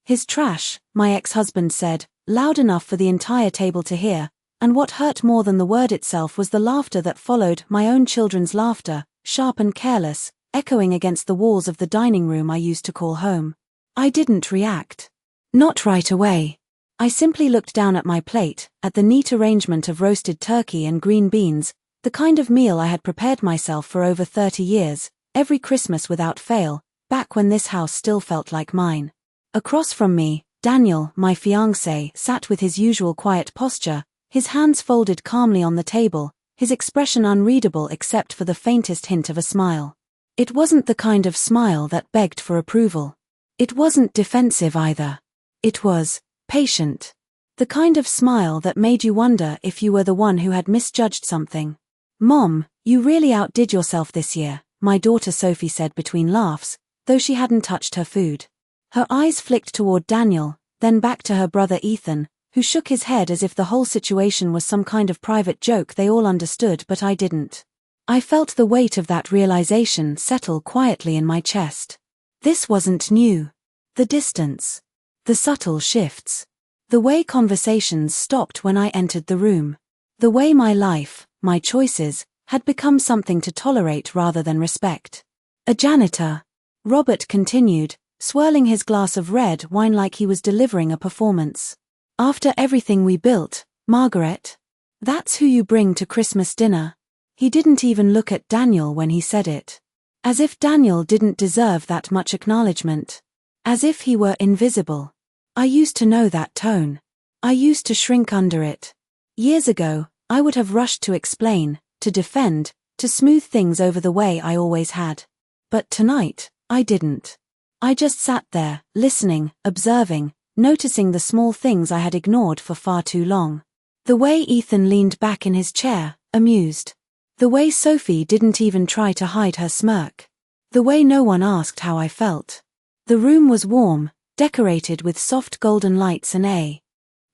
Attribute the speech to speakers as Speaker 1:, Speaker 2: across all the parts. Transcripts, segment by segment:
Speaker 1: His trash, my ex-husband said, loud enough for the entire table to hear, and what hurt more than the word itself was the laughter that followed, my own children's laughter, sharp and careless, echoing against the walls of the dining room I used to call home. I didn't react. Not right away. I simply looked down at my plate, at the neat arrangement of roasted turkey and green beans, the kind of meal I had prepared myself for over 30 years, every Christmas without fail, back when this house still felt like mine. Across from me, Daniel, my fiancé, sat with his usual quiet posture, his hands folded calmly on the table, his expression unreadable except for the faintest hint of a smile. It wasn't the kind of smile that begged for approval. It wasn't defensive either. It was patient. The kind of smile that made you wonder if you were the one who had misjudged something. "Mom, you really outdid yourself this year," my daughter Sophie said between laughs, though she hadn't touched her food. Her eyes flicked toward Daniel, then back to her brother Ethan, who shook his head as if the whole situation was some kind of private joke they all understood but I didn't. I felt the weight of that realization settle quietly in my chest. This wasn't new. The distance. The subtle shifts. The way conversations stopped when I entered the room. The way my life, my choices, had become something to tolerate rather than respect. "A janitor," Robert continued, swirling his glass of red wine like he was delivering a performance. "After everything we built, Margaret. That's who you bring to Christmas dinner." He didn't even look at Daniel when he said it. As if Daniel didn't deserve that much acknowledgement. As if he were invisible. I used to know that tone. I used to shrink under it. Years ago, I would have rushed to explain, to defend, to smooth things over the way I always had. But tonight, I didn't. I just sat there, listening, observing, noticing the small things I had ignored for far too long. The way Ethan leaned back in his chair, amused. The way Sophie didn't even try to hide her smirk. The way no one asked how I felt. The room was warm, decorated with soft golden lights and a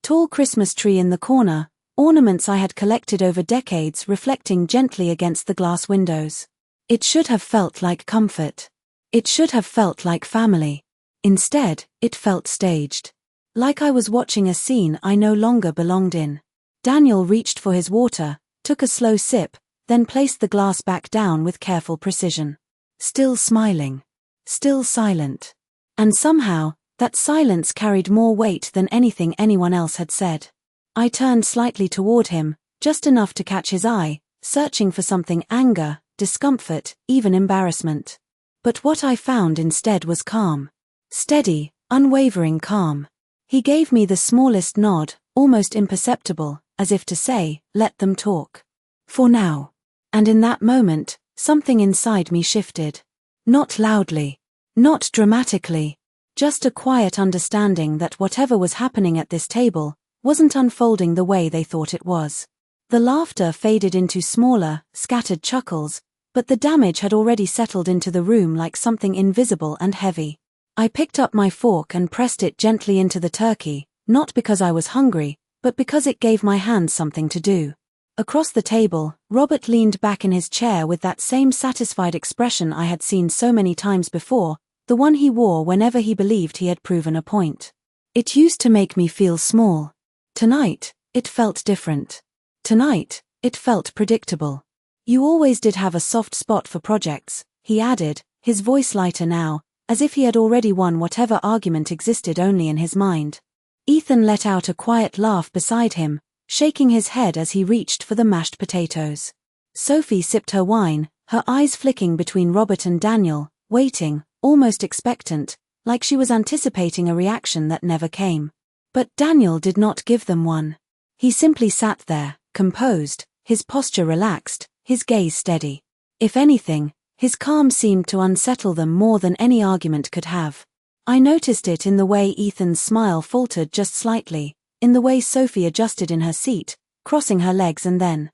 Speaker 1: tall Christmas tree in the corner, ornaments I had collected over decades reflecting gently against the glass windows. It should have felt like comfort. It should have felt like family. Instead, it felt staged. Like I was watching a scene I no longer belonged in. Daniel reached for his water, took a slow sip, then placed the glass back down with careful precision. Still smiling. Still silent. And somehow, that silence carried more weight than anything anyone else had said. I turned slightly toward him, just enough to catch his eye, searching for something: anger, discomfort, even embarrassment. But what I found instead was calm. Steady, unwavering calm. He gave me the smallest nod, almost imperceptible, as if to say, let them talk. For now. And in that moment, something inside me shifted. Not loudly. Not dramatically. Just a quiet understanding that whatever was happening at this table wasn't unfolding the way they thought it was. The laughter faded into smaller, scattered chuckles, but the damage had already settled into the room like something invisible and heavy. I picked up my fork and pressed it gently into the turkey, not because I was hungry, but because it gave my hands something to do. Across the table, Robert leaned back in his chair with that same satisfied expression I had seen so many times before, the one he wore whenever he believed he had proven a point. It used to make me feel small. Tonight, it felt different. Tonight, it felt predictable. "You always did have a soft spot for projects," he added, his voice lighter now, as if he had already won whatever argument existed only in his mind. Ethan let out a quiet laugh beside him, shaking his head as he reached for the mashed potatoes. Sophie sipped her wine, her eyes flicking between Robert and Daniel, waiting, almost expectant, like she was anticipating a reaction that never came. But Daniel did not give them one. He simply sat there, composed, his posture relaxed, his gaze steady. If anything, his calm seemed to unsettle them more than any argument could have. I noticed it in the way Ethan's smile faltered just slightly, in the way Sophie adjusted in her seat, crossing her legs and then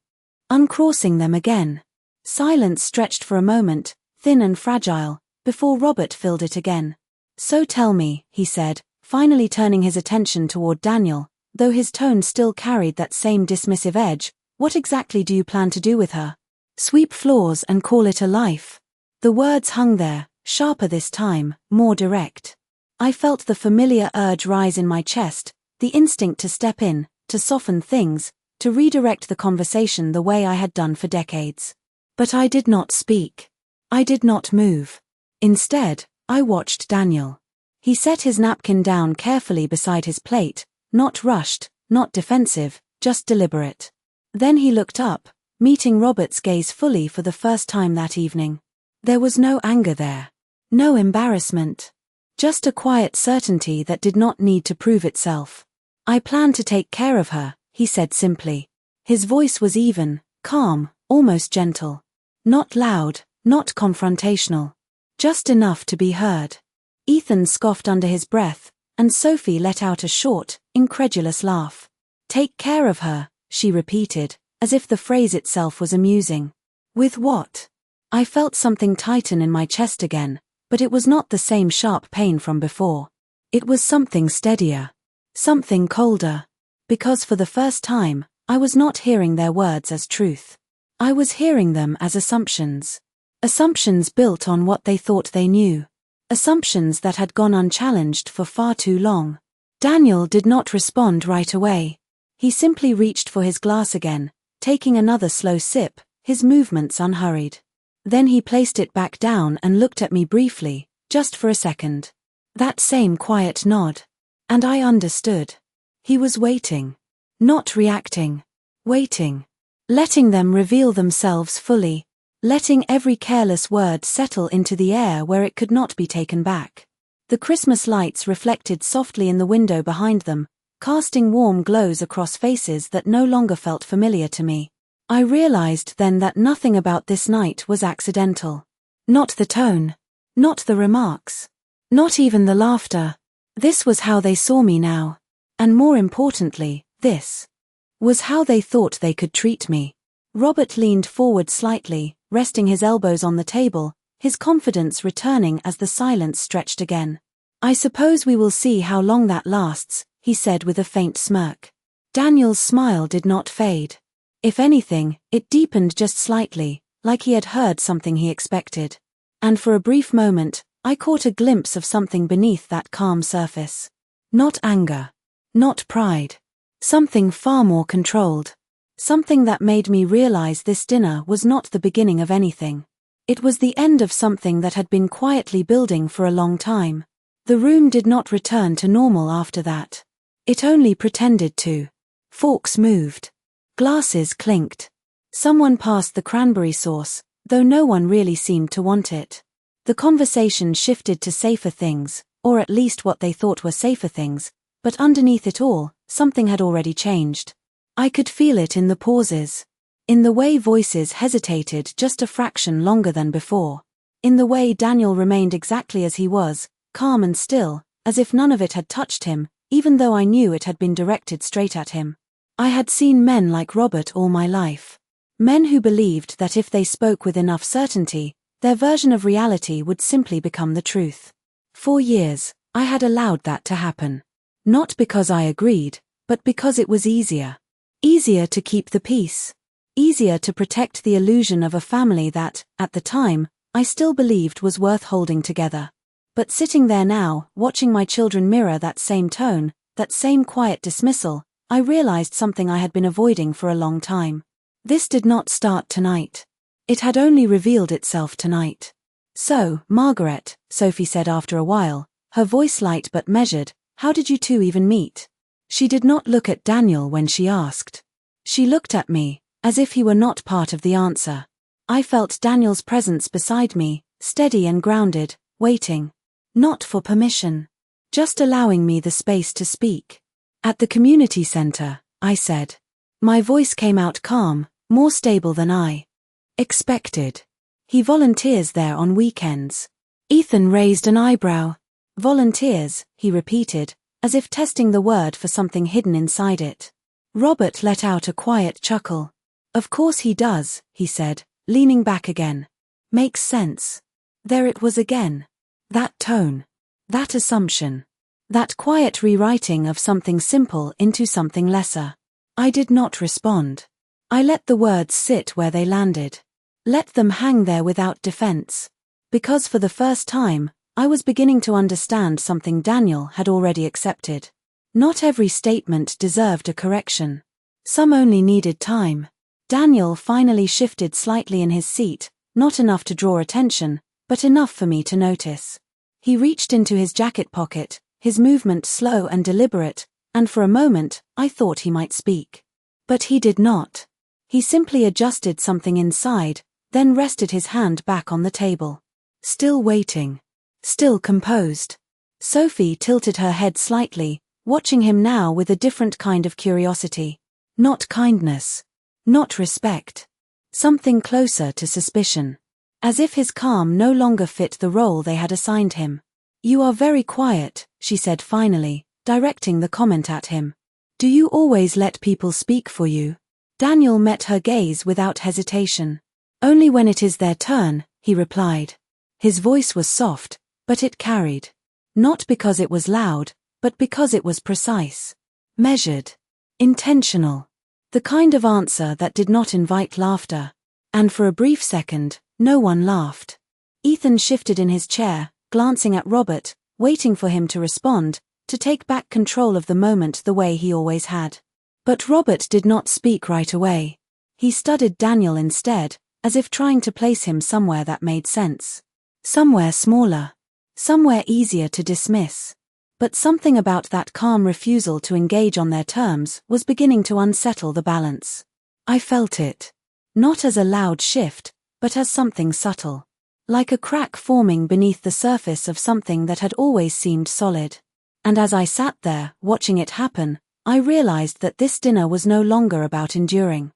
Speaker 1: uncrossing them again. Silence stretched for a moment, thin and fragile, before Robert filled it again. "So tell me," he said, finally turning his attention toward Daniel, though his tone still carried that same dismissive edge, "what exactly do you plan to do with her? Sweep floors and call it a life?" The words hung there, sharper this time, more direct. I felt the familiar urge rise in my chest, the instinct to step in, to soften things, to redirect the conversation the way I had done for decades. But I did not speak. I did not move. Instead, I watched Daniel. He set his napkin down carefully beside his plate, not rushed, not defensive, just deliberate. Then he looked up, meeting Robert's gaze fully for the first time that evening. There was no anger there. No embarrassment. Just a quiet certainty that did not need to prove itself. I plan to take care of her, he said simply. His voice was even, calm, almost gentle. Not loud, not confrontational. Just enough to be heard. Ethan scoffed under his breath, and Sophie let out a short, incredulous laugh. Take care of her, she repeated, as if the phrase itself was amusing. With what? I felt something tighten in my chest again, but it was not the same sharp pain from before. It was something steadier. Something colder. Because for the first time, I was not hearing their words as truth. I was hearing them as assumptions. Assumptions built on what they thought they knew. Assumptions that had gone unchallenged for far too long. Daniel did not respond right away. He simply reached for his glass again, taking another slow sip, his movements unhurried. Then he placed it back down and looked at me briefly, just for a second. That same quiet nod. And I understood. He was waiting. Not reacting. Waiting. Letting them reveal themselves fully. Letting every careless word settle into the air where it could not be taken back. The Christmas lights reflected softly in the window behind them, casting warm glows across faces that no longer felt familiar to me. I realized then that nothing about this night was accidental. Not the tone. Not the remarks. Not even the laughter. This was how they saw me now. And more importantly, this was how they thought they could treat me. Robert leaned forward slightly, resting his elbows on the table, his confidence returning as the silence stretched again. I suppose we will see how long that lasts, he said with a faint smirk. Daniel's smile did not fade. If anything, it deepened just slightly, like he had heard something he expected. And for a brief moment, I caught a glimpse of something beneath that calm surface. Not anger. Not pride. Something far more controlled. Something that made me realize this dinner was not the beginning of anything. It was the end of something that had been quietly building for a long time. The room did not return to normal after that. It only pretended to. Forks moved. Glasses clinked. Someone passed the cranberry sauce, though no one really seemed to want it. The conversation shifted to safer things, or at least what they thought were safer things, but underneath it all, something had already changed. I could feel it in the pauses. In the way voices hesitated just a fraction longer than before. In the way Daniel remained exactly as he was, calm and still, as if none of it had touched him, even though I knew it had been directed straight at him. I had seen men like Robert all my life. Men who believed that if they spoke with enough certainty, their version of reality would simply become the truth. For years, I had allowed that to happen. Not because I agreed, but because it was easier. Easier to keep the peace. Easier to protect the illusion of a family that, at the time, I still believed was worth holding together. But sitting there now, watching my children mirror that same tone, that same quiet dismissal, I realized something I had been avoiding for a long time. This did not start tonight. It had only revealed itself tonight. So, Margaret, Sophie said after a while, her voice light but measured, how did you two even meet? She did not look at Daniel when she asked. She looked at me, as if he were not part of the answer. I felt Daniel's presence beside me, steady and grounded, waiting. Not for permission. Just allowing me the space to speak. At the community center, I said. My voice came out calm, more stable than I expected. He volunteers there on weekends. Ethan raised an eyebrow. Volunteers, he repeated, as if testing the word for something hidden inside it. Robert let out a quiet chuckle. Of course he does, he said, leaning back again. Makes sense. There it was again. That tone. That assumption. That quiet rewriting of something simple into something lesser. I did not respond. I let the words sit where they landed. Let them hang there without defense. Because for the first time, I was beginning to understand something Daniel had already accepted. Not every statement deserved a correction. Some only needed time. Daniel finally shifted slightly in his seat, not enough to draw attention, but enough for me to notice. He reached into his jacket pocket, his movement slow and deliberate, and for a moment, I thought he might speak. But he did not. He simply adjusted something inside, then rested his hand back on the table. Still waiting. Still composed. Sophie tilted her head slightly, watching him now with a different kind of curiosity. Not kindness. Not respect. Something closer to suspicion. As if his calm no longer fit the role they had assigned him. "You are very quiet," she said finally, directing the comment at him. "Do you always let people speak for you?" Daniel met her gaze without hesitation. "Only when it is their turn," he replied. His voice was soft, but it carried. Not because it was loud, but because it was precise. Measured. Intentional. The kind of answer that did not invite laughter. And for a brief second, no one laughed. Ethan shifted in his chair, glancing at Robert, waiting for him to respond, to take back control of the moment the way he always had. But Robert did not speak right away. He studied Daniel instead, as if trying to place him somewhere that made sense. Somewhere smaller. Somewhere easier to dismiss. But something about that calm refusal to engage on their terms was beginning to unsettle the balance. I felt it. Not as a loud shift, but as something subtle. Like a crack forming beneath the surface of something that had always seemed solid. And as I sat there, watching it happen, I realized that this dinner was no longer about enduring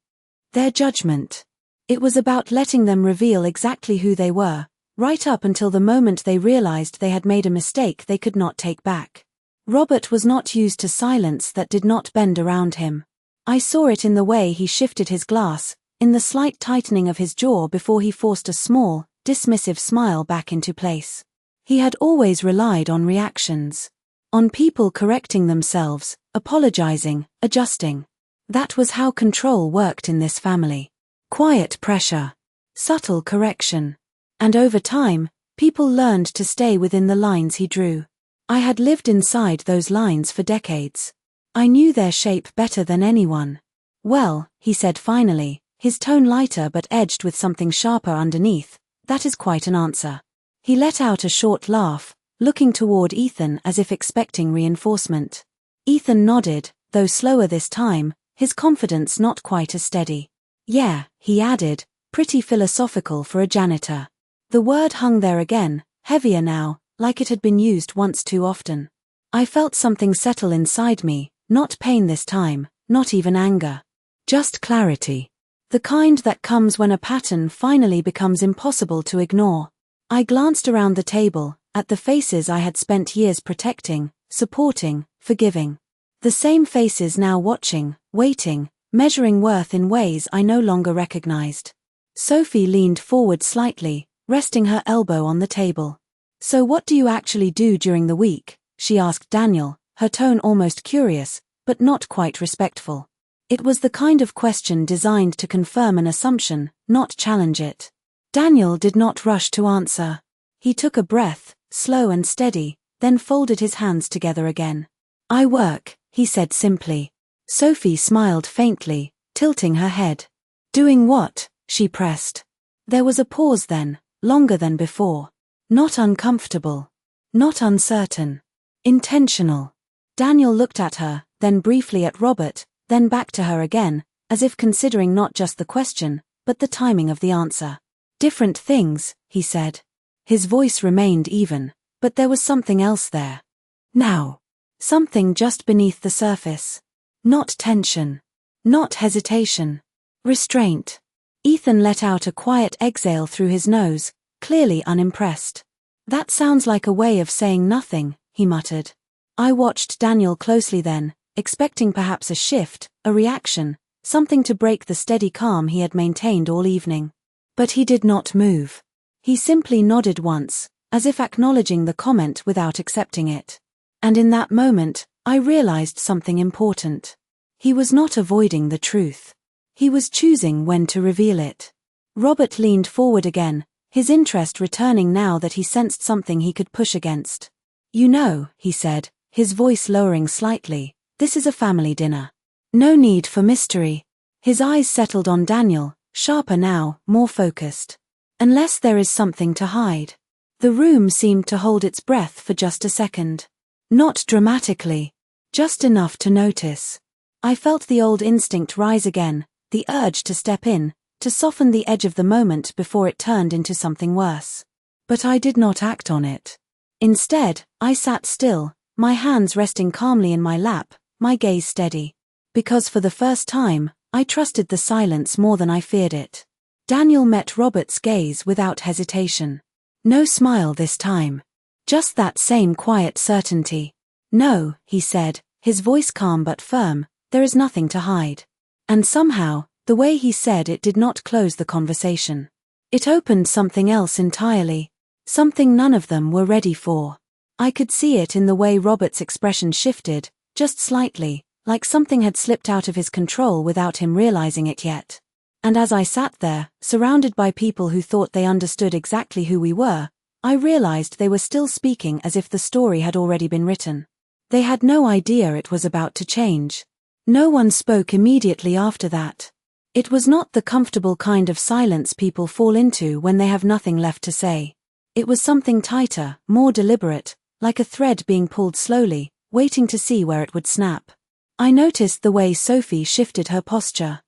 Speaker 1: their judgment. It was about letting them reveal exactly who they were, right up until the moment they realized they had made a mistake they could not take back. Robert was not used to silence that did not bend around him. I saw it in the way he shifted his glass, in the slight tightening of his jaw before he forced a small, dismissive smile back into place. He had always relied on reactions. On people correcting themselves, apologizing, adjusting. That was how control worked in this family. Quiet pressure. Subtle correction. And over time, people learned to stay within the lines he drew. I had lived inside those lines for decades. I knew their shape better than anyone. "Well," he said finally, his tone lighter but edged with something sharper underneath, "that is quite an answer." He let out a short laugh, looking toward Ethan as if expecting reinforcement. Ethan nodded, though slower this time, his confidence not quite as steady. "Yeah," he added, pretty philosophical for a janitor. The word hung there again, heavier now, like it had been used once too often. I felt something settle inside me, not pain this time, not even anger. Just clarity. The kind that comes when a pattern finally becomes impossible to ignore. I glanced around the table, at the faces I had spent years protecting, supporting, forgiving. The same faces now watching, waiting, measuring worth in ways I no longer recognized. Sophie leaned forward slightly, resting her elbow on the table. "So what do you actually do during the week?" she asked Daniel, her tone almost curious, but not quite respectful. It was the kind of question designed to confirm an assumption, not challenge it. Daniel did not rush to answer. He took a breath, slow and steady, then folded his hands together again. "I work," he said simply. Sophie smiled faintly, tilting her head. "Doing what?" she pressed. There was a pause then, longer than before. Not uncomfortable. Not uncertain. Intentional. Daniel looked at her, then briefly at Robert, then back to her again, as if considering not just the question, but the timing of the answer. "Different things," he said. His voice remained even, but there was something else there. Now. Something just beneath the surface. Not tension. Not hesitation. Restraint. Ethan let out a quiet exhale through his nose, clearly unimpressed. "That sounds like a way of saying nothing," he muttered. I watched Daniel closely then, expecting perhaps a shift, a reaction, something to break the steady calm he had maintained all evening. But he did not move. He simply nodded once, as if acknowledging the comment without accepting it. And in that moment, I realized something important. He was not avoiding the truth. He was choosing when to reveal it. Robert leaned forward again, his interest returning now that he sensed something he could push against. "You know," he said, his voice lowering slightly, "this is a family dinner. No need for mystery." His eyes settled on Daniel, sharper now, more focused. "Unless there is something to hide." The room seemed to hold its breath for just a second. Not dramatically. Just enough to notice. I felt the old instinct rise again, the urge to step in, to soften the edge of the moment before it turned into something worse. But I did not act on it. Instead, I sat still, my hands resting calmly in my lap, my gaze steady. Because for the first time, I trusted the silence more than I feared it. Daniel met Robert's gaze without hesitation. No smile this time. Just that same quiet certainty. "No," he said, his voice calm but firm, "there is nothing to hide." And somehow, the way he said it did not close the conversation. It opened something else entirely. Something none of them were ready for. I could see it in the way Robert's expression shifted, just slightly, like something had slipped out of his control without him realizing it yet. And as I sat there, surrounded by people who thought they understood exactly who we were, I realized they were still speaking as if the story had already been written. They had no idea it was about to change. No one spoke immediately after that. It was not the comfortable kind of silence people fall into when they have nothing left to say. It was something tighter, more deliberate, like a thread being pulled slowly, waiting to see where it would snap. I noticed the way Sophie shifted her posture.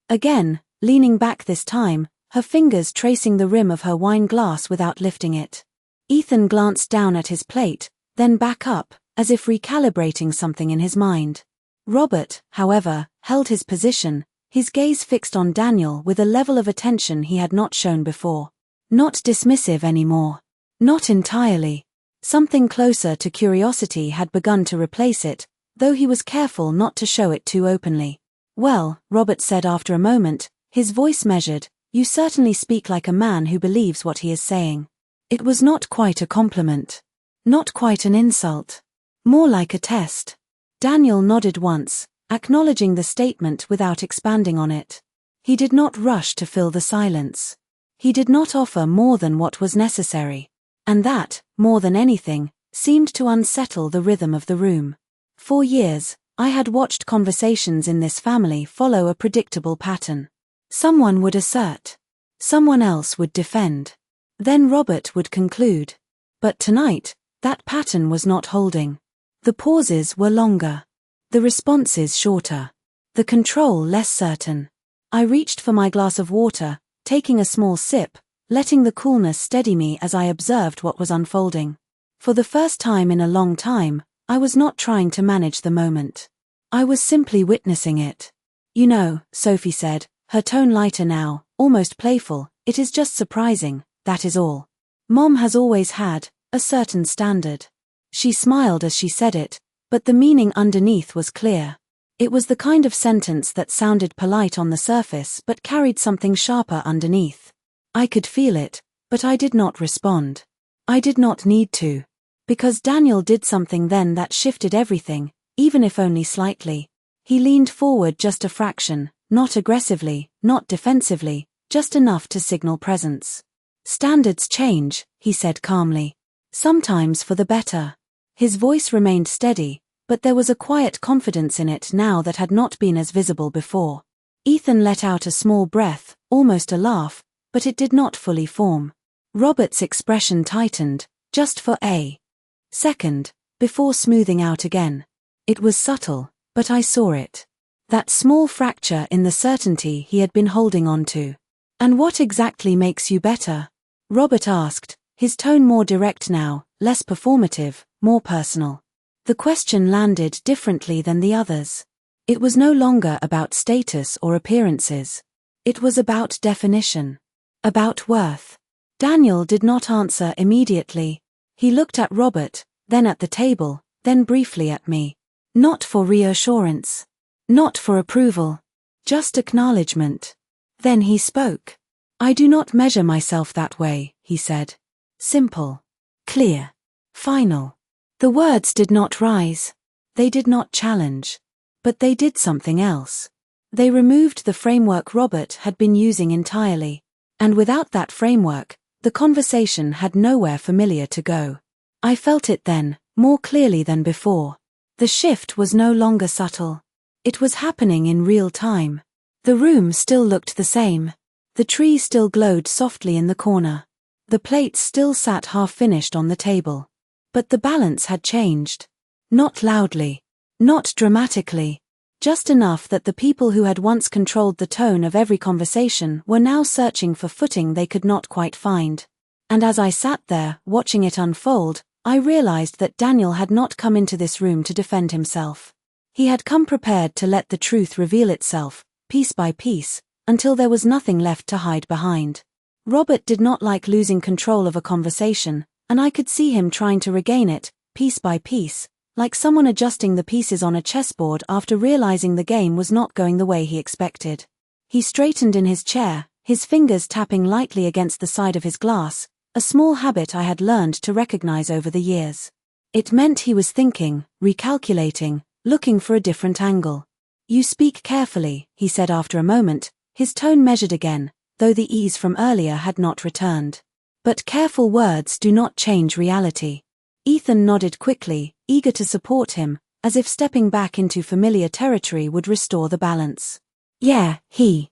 Speaker 1: Again, leaning back this time, her fingers tracing the rim of her wine glass without lifting it. Ethan glanced down at his plate, then back up, as if recalibrating something in his mind. Robert, however, held his position, his gaze fixed on Daniel with a level of attention he had not shown before. Not dismissive anymore. Not entirely. Something closer to curiosity had begun to replace it, though he was careful not to show it too openly. "Well," Robert said after a moment, his voice measured, "you certainly speak like a man who believes what he is saying." It was not quite a compliment. Not quite an insult. More like a test. Daniel nodded once, acknowledging the statement without expanding on it. He did not rush to fill the silence. He did not offer more than what was necessary. And that, more than anything, seemed to unsettle the rhythm of the room. For years, I had watched conversations in this family follow a predictable pattern. Someone would assert. Someone else would defend. Then Robert would conclude. But tonight, that pattern was not holding. The pauses were longer. The responses shorter. The control less certain. I reached for my glass of water, taking a small sip, letting the coolness steady me as I observed what was unfolding. For the first time in a long time, I was not trying to manage the moment. I was simply witnessing it. "You know," Sophie said, her tone lighter now, almost playful, "it is just surprising, that is all. Mom has always had a certain standard." She smiled as she said it, but the meaning underneath was clear. It was the kind of sentence that sounded polite on the surface but carried something sharper underneath. I could feel it, but I did not respond. I did not need to. Because Daniel did something then that shifted everything, even if only slightly. He leaned forward just a fraction, not aggressively, not defensively, just enough to signal presence. "Standards change," he said calmly. "Sometimes for the better." His voice remained steady, but there was a quiet confidence in it now that had not been as visible before. Ethan let out a small breath, almost a laugh, but it did not fully form. Robert's expression tightened, just for a second, before smoothing out again. It was subtle, but I saw it. That small fracture in the certainty he had been holding on to. "And what exactly makes you better?" Robert asked, his tone more direct now, less performative, more personal. The question landed differently than the others. It was no longer about status or appearances. It was about definition. About worth. Daniel did not answer immediately. He looked at Robert, then at the table, then briefly at me. Not for reassurance. Not for approval. Just acknowledgement. Then he spoke. "I do not measure myself that way," he said. Simple. Clear. Final. The words did not rise. They did not challenge. But they did something else. They removed the framework Robert had been using entirely. And without that framework, The conversation had nowhere familiar to go. I felt it then, more clearly than before. The shift was no longer subtle. It was happening in real time. The room still looked the same. The tree still glowed softly in the corner. The plates still sat half-finished on the table. But the balance had changed. Not loudly. Not dramatically. Just enough that the people who had once controlled the tone of every conversation were now searching for footing they could not quite find. And as I sat there, watching it unfold, I realized that Daniel had not come into this room to defend himself. He had come prepared to let the truth reveal itself, piece by piece, until there was nothing left to hide behind. Robert did not like losing control of a conversation, and I could see him trying to regain it, piece by piece, like someone adjusting the pieces on a chessboard after realizing the game was not going the way he expected. He straightened in his chair, his fingers tapping lightly against the side of his glass, a small habit I had learned to recognize over the years. It meant he was thinking, recalculating, looking for a different angle. "You speak carefully," he said after a moment, his tone measured again, though the ease from earlier had not returned. "But careful words do not change reality." Ethan nodded quickly, eager to support him, as if stepping back into familiar territory would restore the balance. "Yeah," he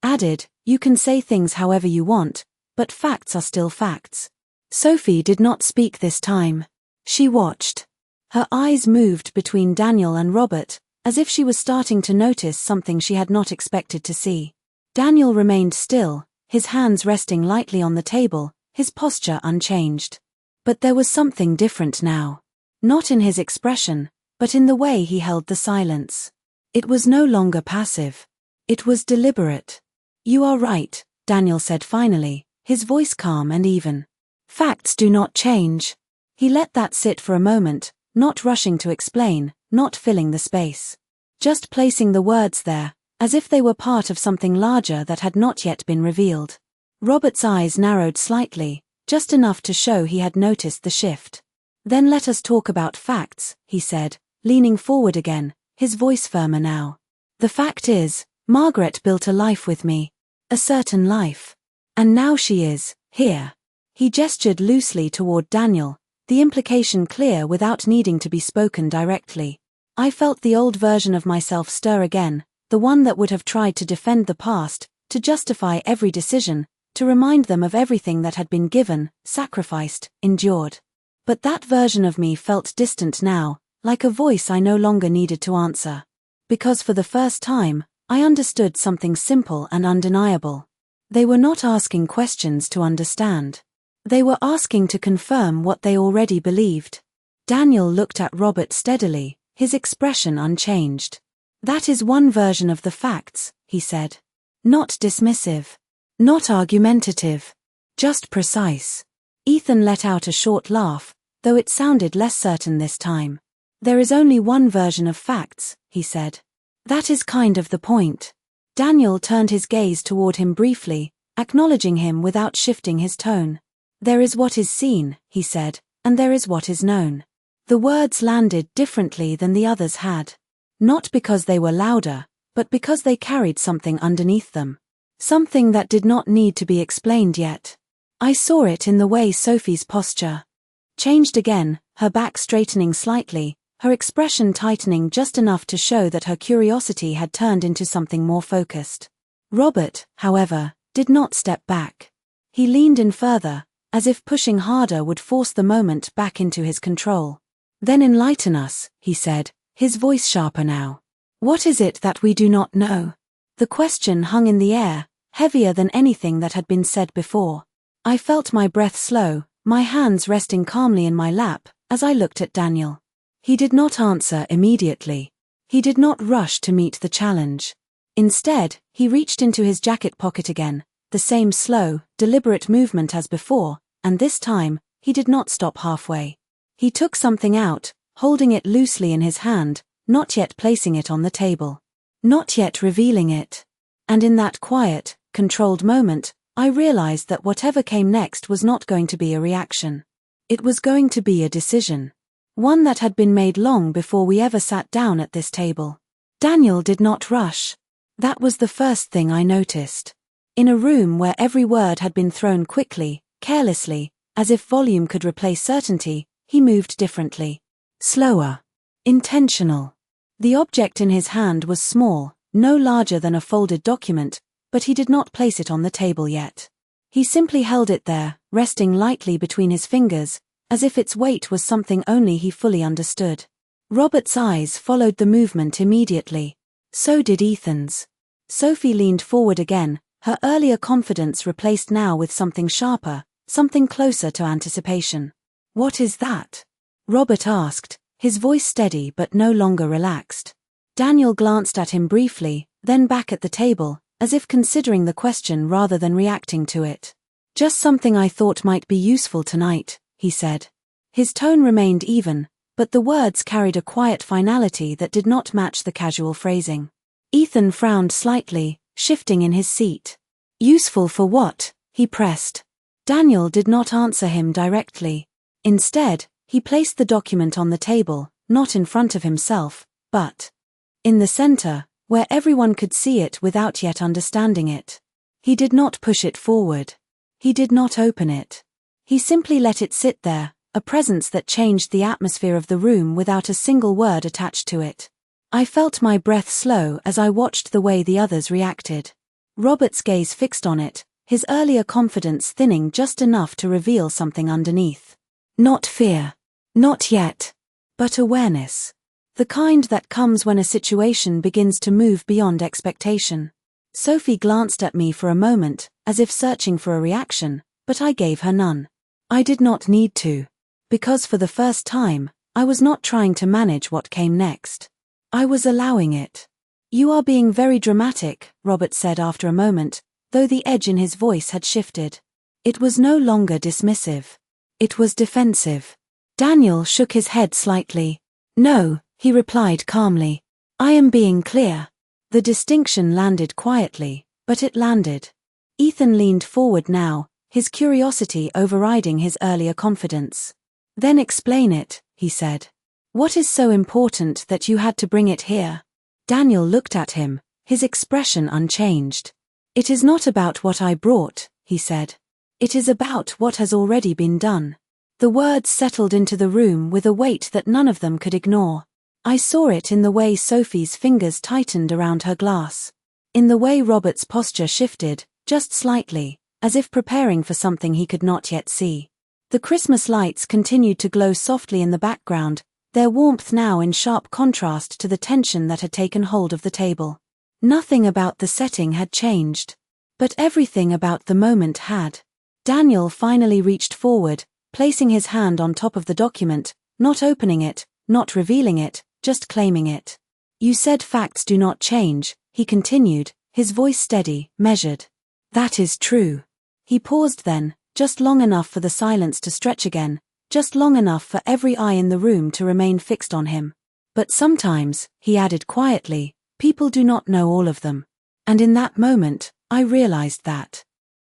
Speaker 1: added, "you can say things however you want, but facts are still facts." Sophie did not speak this time. She watched. Her eyes moved between Daniel and Robert, as if she was starting to notice something she had not expected to see. Daniel remained still, his hands resting lightly on the table, his posture unchanged. But there was something different now. Not in his expression, but in the way he held the silence. It was no longer passive. It was deliberate. "You are right," Daniel said finally, his voice calm and even. "Facts do not change." He let that sit for a moment, not rushing to explain, not filling the space. Just placing the words there, as if they were part of something larger that had not yet been revealed. Robert's eyes narrowed slightly, just enough to show he had noticed the shift. "Then let us talk about facts," he said, leaning forward again, his voice firmer now. "The fact is, Margaret built a life with me. A certain life. And now she is, here." He gestured loosely toward Daniel, the implication clear without needing to be spoken directly. I felt the old version of myself stir again, the one that would have tried to defend the past, to justify every decision, to remind them of everything that had been given, sacrificed, endured. But that version of me felt distant now, like a voice I no longer needed to answer. Because for the first time, I understood something simple and undeniable. They were not asking questions to understand. They were asking to confirm what they already believed. Daniel looked at Robert steadily, his expression unchanged. "That is one version of the facts," he said. "Not dismissive. Not argumentative. Just precise." Ethan let out a short laugh, though it sounded less certain this time. "There is only one version of facts," he said. "That is kind of the point." Daniel turned his gaze toward him briefly, acknowledging him without shifting his tone. "There is what is seen," he said, "and there is what is known." The words landed differently than the others had. Not because they were louder, but because they carried something underneath them. Something that did not need to be explained yet. I saw it in the way Sophie's posture changed again, her back straightening slightly, her expression tightening just enough to show that her curiosity had turned into something more focused. Robert, however, did not step back. He leaned in further, as if pushing harder would force the moment back into his control. "Then enlighten us," he said, his voice sharper now. "What is it that we do not know?" The question hung in the air, heavier than anything that had been said before. I felt my breath slow, my hands resting calmly in my lap, as I looked at Daniel. He did not answer immediately. He did not rush to meet the challenge. Instead, he reached into his jacket pocket again, the same slow, deliberate movement as before, and this time, he did not stop halfway. He took something out, holding it loosely in his hand, not yet placing it on the table. Not yet revealing it. And in that quiet, controlled moment, I realized that whatever came next was not going to be a reaction. It was going to be a decision. One that had been made long before we ever sat down at this table. Daniel did not rush. That was the first thing I noticed. In a room where every word had been thrown quickly, Carelessly, as if volume could replace certainty, he moved differently. Slower. Intentional. The object in his hand was small, no larger than a folded document, but he did not place it on the table yet. He simply held it there, resting lightly between his fingers, as if its weight was something only he fully understood. Robert's eyes followed the movement immediately. So did Ethan's. Sophie leaned forward again, her earlier confidence replaced now with something sharper, something closer to anticipation. "What is that?" Robert asked, his voice steady but no longer relaxed. Daniel glanced at him briefly, then back at the table, as if considering the question rather than reacting to it. "Just something I thought might be useful tonight," he said. His tone remained even, but the words carried a quiet finality that did not match the casual phrasing. Ethan frowned slightly, shifting in his seat. "Useful for what?" he pressed. Daniel did not answer him directly. Instead, he placed the document on the table, not in front of himself, but in the center, where everyone could see it without yet understanding it. He did not push it forward. He did not open it. He simply let it sit there, a presence that changed the atmosphere of the room without a single word attached to it. I felt my breath slow as I watched the way the others reacted. Robert's gaze fixed on it, his earlier confidence thinning just enough to reveal something underneath. Not fear. Not yet. But awareness. The kind that comes when a situation begins to move beyond expectation. Sophie glanced at me for a moment, as if searching for a reaction, but I gave her none. I did not need to. Because for the first time, I was not trying to manage what came next. I was allowing it. "You are being very dramatic," Robert said after a moment, though the edge in his voice had shifted. It was no longer dismissive. It was defensive. Daniel shook his head slightly. "No," he replied calmly. "I am being clear." The distinction landed quietly, but it landed. Ethan leaned forward now, his curiosity overriding his earlier confidence. "Then explain it," he said. "What is so important that you had to bring it here?" Daniel looked at him, his expression unchanged. "It is not about what I brought," he said. "It is about what has already been done." The words settled into the room with a weight that none of them could ignore. I saw it in the way Sophie's fingers tightened around her glass. In the way Robert's posture shifted, just slightly, as if preparing for something he could not yet see. The Christmas lights continued to glow softly in the background, their warmth now in sharp contrast to the tension that had taken hold of the table. Nothing about the setting had changed. But everything about the moment had. Daniel finally reached forward, placing his hand on top of the document, not opening it, not revealing it, just claiming it. "You said facts do not change," he continued, his voice steady, measured. "That is true." He paused then, just long enough for the silence to stretch again, just long enough for every eye in the room to remain fixed on him. "But sometimes," he added quietly, "people do not know all of them." And in that moment, I realized that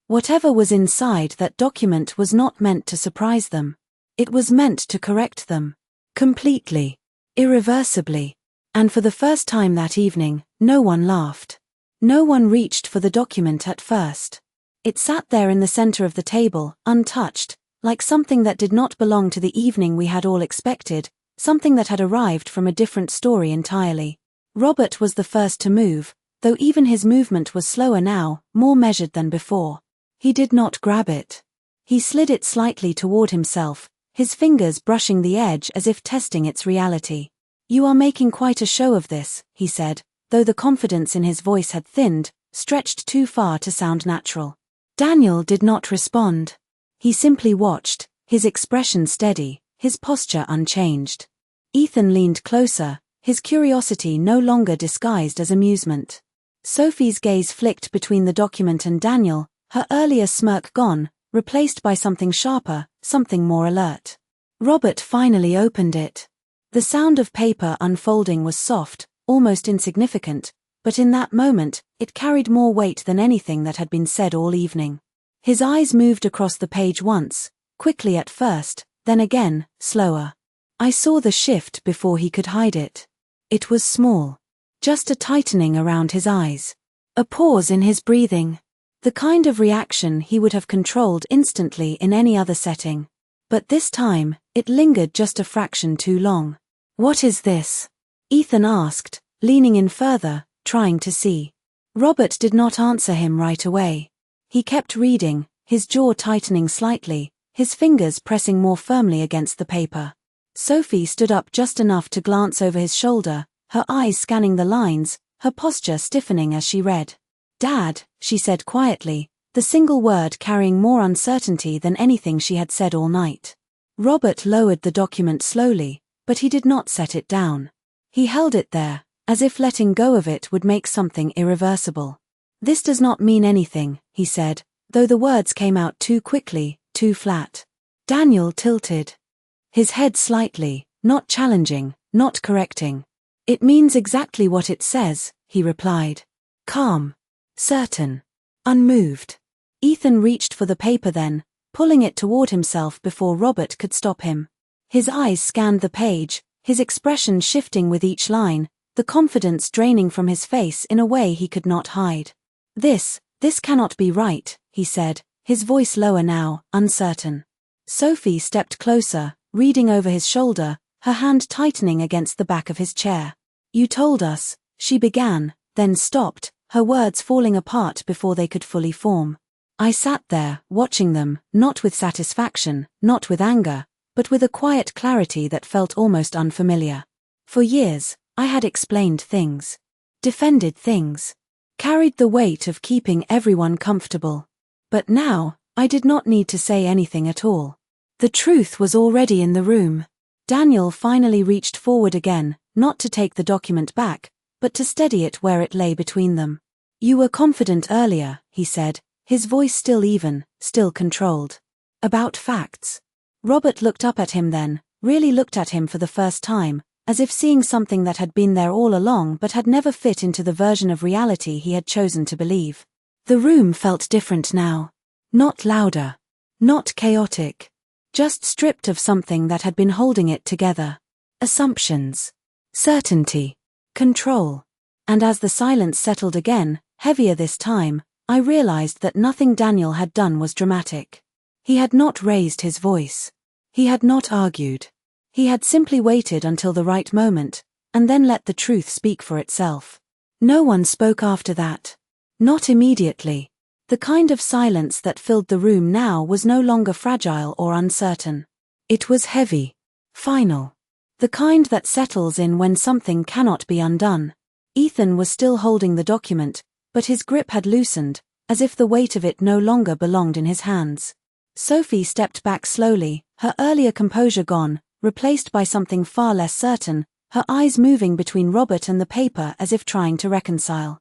Speaker 1: whatever was inside that document was not meant to surprise them. It was meant to correct them. Completely. Irreversibly. And for the first time that evening, no one laughed. No one reached for the document at first. It sat there in the center of the table, untouched, like something that did not belong to the evening we had all expected, something that had arrived from a different story entirely. Robert was the first to move, though even his movement was slower now, more measured than before. He did not grab it. He slid it slightly toward himself, his fingers brushing the edge as if testing its reality. "You are making quite a show of this," he said, though the confidence in his voice had thinned, stretched too far to sound natural. Daniel did not respond. He simply watched, his expression steady, his posture unchanged. Ethan leaned closer, his curiosity no longer disguised as amusement. Sophie's gaze flicked between the document and Daniel, her earlier smirk gone, replaced by something sharper, something more alert. Robert finally opened it. The sound of paper unfolding was soft, almost insignificant, but in that moment, it carried more weight than anything that had been said all evening. His eyes moved across the page once, quickly at first, then again, slower. I saw the shift before he could hide it. It was small. Just a tightening around his eyes. A pause in his breathing. The kind of reaction he would have controlled instantly in any other setting. But this time, it lingered just a fraction too long. "What is this?" Ethan asked, leaning in further, trying to see. Robert did not answer him right away. He kept reading, his jaw tightening slightly, his fingers pressing more firmly against the paper. Sophie stood up just enough to glance over his shoulder, her eyes scanning the lines, her posture stiffening as she read. "Dad," she said quietly, the single word carrying more uncertainty than anything she had said all night. Robert lowered the document slowly, but he did not set it down. He held it there, as if letting go of it would make something irreversible. "This does not mean anything," he said, though the words came out too quickly, too flat. Daniel tilted his head slightly, not challenging, not correcting. "It means exactly what it says," he replied. Calm. Certain. Unmoved. Ethan reached for the paper then, pulling it toward himself before Robert could stop him. His eyes scanned the page, his expression shifting with each line, the confidence draining from his face in a way he could not hide. This cannot be right," he said, his voice lower now, uncertain. Sophie stepped closer, reading over his shoulder, her hand tightening against the back of his chair. "You told us," she began, then stopped, her words falling apart before they could fully form. "I sat there, watching them, not with satisfaction, not with anger, but with a quiet clarity that felt almost unfamiliar. For years, I had explained things. Defended things. Carried the weight of keeping everyone comfortable. But now, I did not need to say anything at all. The truth was already in the room." Daniel finally reached forward again, not to take the document back, but to steady it where it lay between them. "You were confident earlier," he said, his voice still even, still controlled. "About facts." Robert looked up at him then, really looked at him for the first time, as if seeing something that had been there all along but had never fit into the version of reality he had chosen to believe. The room felt different now. Not louder. Not chaotic. Just stripped of something that had been holding it together. Assumptions. Certainty. Control. And as the silence settled again, heavier this time, I realized that nothing Daniel had done was dramatic. He had not raised his voice. He had not argued. He had simply waited until the right moment, and then let the truth speak for itself. No one spoke after that. Not immediately. The kind of silence that filled the room now was no longer fragile or uncertain. It was heavy. Final. The kind that settles in when something cannot be undone. Ethan was still holding the document, but his grip had loosened, as if the weight of it no longer belonged in his hands. Sophie stepped back slowly, her earlier composure gone, replaced by something far less certain, her eyes moving between Robert and the paper as if trying to reconcile.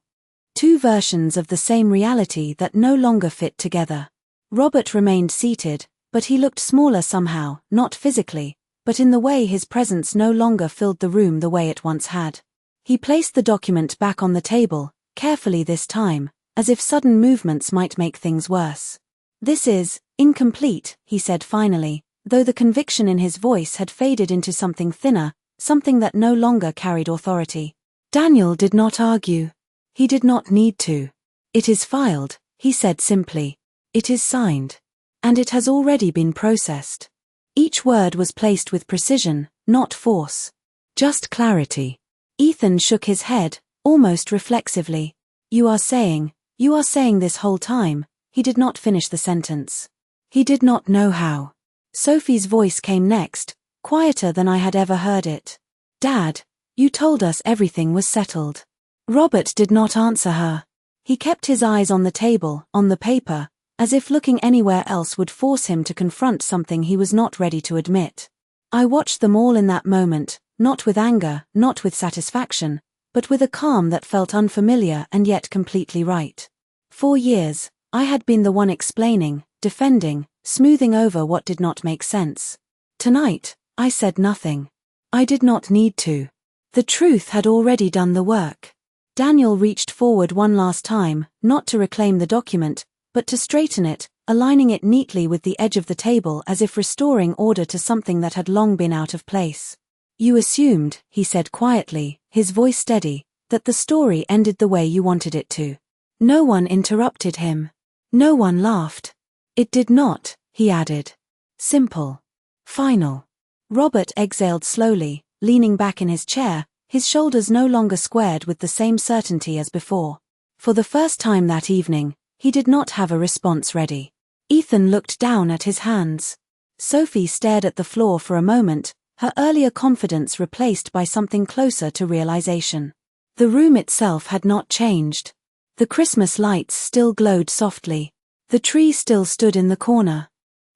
Speaker 1: Two versions of the same reality that no longer fit together. Robert remained seated, but he looked smaller somehow, not physically, but in the way his presence no longer filled the room the way it once had. He placed the document back on the table, carefully this time, as if sudden movements might make things worse. "This is incomplete," he said finally, though the conviction in his voice had faded into something thinner, something that no longer carried authority. Daniel did not argue. He did not need to. "It is filed," he said simply. "It is signed. And it has already been processed." Each word was placed with precision, not force. Just clarity. Ethan shook his head, almost reflexively. You are saying this whole time." He did not finish the sentence. He did not know how. Sophie's voice came next, quieter than I had ever heard it. "Dad, you told us everything was settled." Robert did not answer her. He kept his eyes on the table, on the paper, as if looking anywhere else would force him to confront something he was not ready to admit. I watched them all in that moment, not with anger, not with satisfaction, but with a calm that felt unfamiliar and yet completely right. For years, I had been the one explaining, defending, smoothing over what did not make sense. Tonight, I said nothing. I did not need to. The truth had already done the work. Daniel reached forward one last time, not to reclaim the document, but to straighten it, aligning it neatly with the edge of the table as if restoring order to something that had long been out of place. "You assumed," he said quietly, his voice steady, "that the story ended the way you wanted it to." No one interrupted him. No one laughed. It did not, he added. Simple. Final. Robert exhaled slowly, leaning back in his chair, his shoulders no longer squared with the same certainty as before. For the first time that evening, he did not have a response ready. Ethan looked down at his hands. Sophie stared at the floor for a moment, her earlier confidence replaced by something closer to realization. The room itself had not changed. The Christmas lights still glowed softly. The tree still stood in the corner,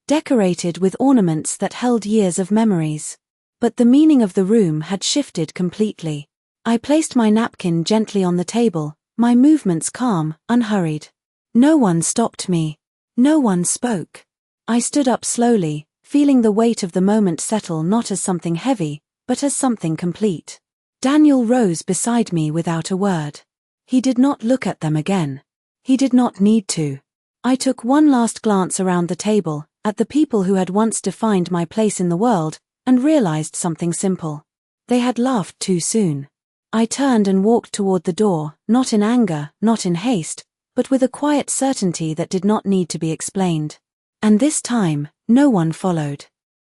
Speaker 1: decorated with ornaments that held years of memories. But the meaning of the room had shifted completely. I placed my napkin gently on the table, my movements calm, unhurried. No one stopped me. No one spoke. I stood up slowly, feeling the weight of the moment settle not as something heavy, but as something complete. Daniel rose beside me without a word. He did not look at them again. He did not need to. I took one last glance around the table, at the people who had once defined my place in the world, and realized something simple. They had laughed too soon. I turned and walked toward the door, not in anger, not in haste, but with a quiet certainty that did not need to be explained. And this time, no one followed.